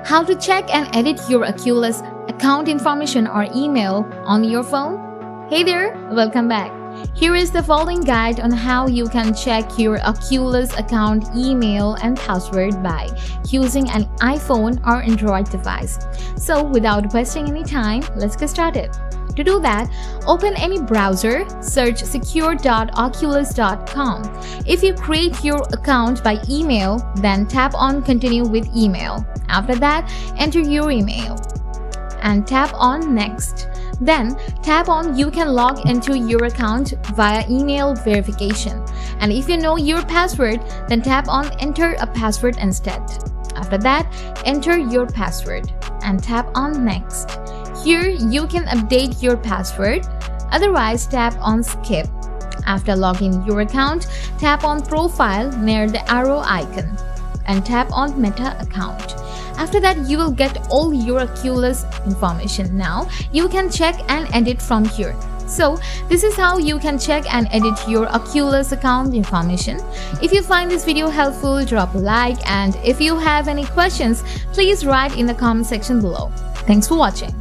How to check and edit your Oculus account information or email on your phone? Hey there, welcome back. Here is the following guide on how you can check your Oculus account email and password by using an iPhone or Android device. So without wasting any time, let's get started. To do that, open any browser, search secure.oculus.com. If you create your account by email, then tap on Continue with Email. After that, enter your email and tap on Next. Then tap on You can log into your account via email verification. And if you know your password, then tap on Enter a password instead. After that, enter your password and tap on Next. Here, you can update your password. Otherwise, tap on Skip. After logging your account, tap on Profile near the arrow icon and tap on Meta Account. After that, you will get all your Oculus information. Now, you can check and edit from here. So, this is how you can check and edit your Oculus account information. If you find this video helpful, drop a like, and if you have any questions, please write in the comment section below. Thanks for watching.